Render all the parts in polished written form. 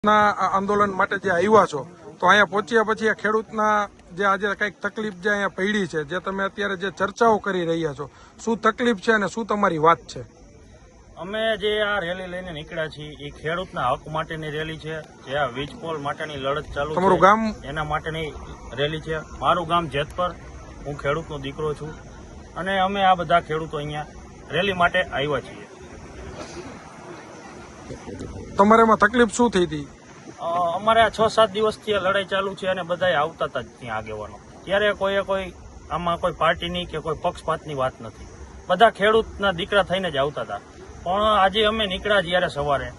આંદોલન માટે જે આવ્યા છો તો અહીંયા પહોંચ્યા પછી આ ખેડૂતના જે આજે કંઈક તકલીફ જે અહીંયા પડી છે, જે તમે અત્યારે જે ચર્ચાઓ કરી રહ્યા છો, શું તકલીફ છે અને શું તમારી વાત છે? અમે જે આ રેલી લઈને નીકળ્યા છીએ એ ખેડૂતના હક માટેની રેલી છે, જે આ વીજ પોલ માટેની લડત ચાલુ છે. તમારું ગામ? એના માટેની રેલી છે. મારું ગામ જેતપર, હું ખેડૂતનો દીકરો છું અને અમે આ બધા ખેડૂતો અહીંયા રેલી માટે આવ્યા છીએ. તમારે એમાં તકલીફ શું થઈ હતી? અમારે આ 6-7 દિવસથી આ લડાઈ ચાલુ છે અને બધા આવતા હતા ત્યાં આગેવાનો. ત્યારે કોઈ આમાં કોઈ પાર્ટીની કે કોઈ પક્ષપાતની વાત નથી. બધા ખેડૂતના દીકરા થઈને જ આવતા હતા. પણ આજે અમે નીકળ્યા જયારે સવારે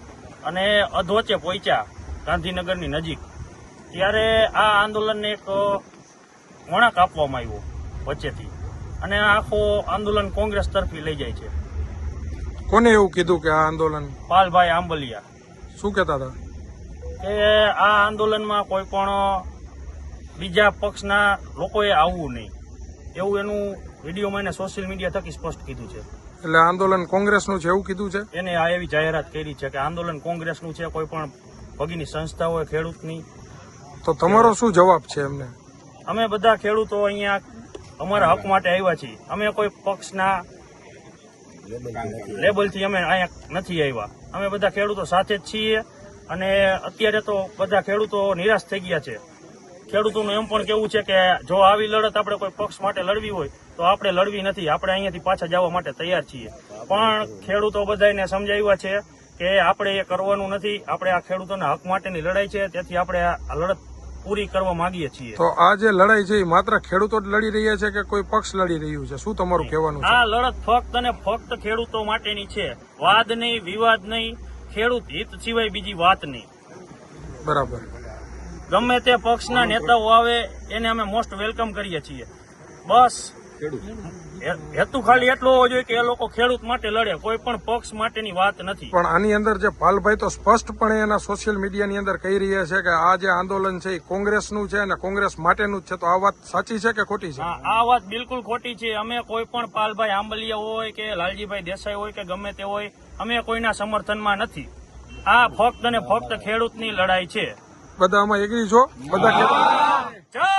અને અધવચ્ચે પહોંચ્યા ગાંધીનગરની નજીક, ત્યારે આ આંદોલનને એક વળાંક આપવામાં આવ્યો વચ્ચેથી અને આખો આંદોલન કોંગ્રેસ તરફી લઈ જાય છે. કોને એવું કીધું કે આ આંદોલન? પાલભાઈ આંબલિયા. શું કહેતા હતા? કે આ આંદોલનમાં કોઈ પણ બીજા પક્ષના લોકોએ આવવું નહીં, એવું એનું વિડીયોમાં એને સોશિયલ મીડિયા થકી સ્પષ્ટ કીધું છે. એટલે આંદોલન કોંગ્રેસનું છે એવું કીધું છે? એને આ એવી જાહેરાત કરી છે કે આંદોલન કોંગ્રેસનું છે, કોઈ પણ ભગીની સંસ્થા હોય ખેડૂતની. તો તમારો શું જવાબ છે એમને? અમે બધા ખેડૂતો અહીંયા અમારા હક માટે આવ્યા છીએ. અમે કોઈ પક્ષના લેબલથી અમે અહીંયા નથી આવ્યા. અમે બધા ખેડૂતો સાથે જ છીએ અને અત્યારે તો બધા ખેડૂતો નિરાશ થઈ ગયા છે. ખેડૂતોનું એમ પણ કેવું છે કે જો આવી લડત આપણે કોઈ પક્ષ માટે લડવી હોય તો આપણે લડવી નથી, આપણે અહીંયાથી પાછા જવા માટે તૈયાર છીએ. પણ ખેડૂતો બધાને સમજાવ્યા છે કે આપણે એ કરવાનું નથી, આપણે આ ખેડૂતોના હક માટેની લડાઈ છે, તેથી આપણે આ લડત પૂરી કરવા માંગીએ છીએ. તો આ જે લડાઈ છે એ માત્ર ખેડૂતો જ લડી રહ્યા છે કે કોઈ પક્ષ લડી રહ્યું છે? શું તમારું કહેવાનું છે? આ લડત ફક્ત અને ફક્ત ખેડૂતો માટેની છે. વાદ નહીં, વિવાદ નહીં, ખેડૂત હિત સિવાય બીજી વાત નહીં. બરાબર. ગમે તે પક્ષના નેતાઓ આવે એને અમે મોસ્ટ વેલકમ કરીએ છીએ. બસ હેતુ ખાલી એટલો હોવો જોઈએ કે એ લોકો ખેડૂત માટે લડે, કોઈ પણ પક્ષ માટેની વાત નથી. પણ આની અંદર જે પાલભાઈ તો સ્પષ્ટપણે એના સોશિયલ મીડિયાની અંદર કહી રહ્યા છે કે આ જે આંદોલન છે એ કોંગ્રેસનું છે અને કોંગ્રેસ માટેનું જ છે, તો આ વાત સાચી છે કે ખોટી છે? આ વાત બિલકુલ ખોટી છે. અમે કોઈ પણ પાલભાઈ આંબલિયા હોય કે લાલજીભાઈ દેસાઈ હોય કે ગમે તે હોય, અમે કોઈના સમર્થનમાં નથી. આ ફક્ત અને ફક્ત ખેડૂતની લડાઈ છે. બધા આમાં એગ્રી છો? બધા ખેડૂત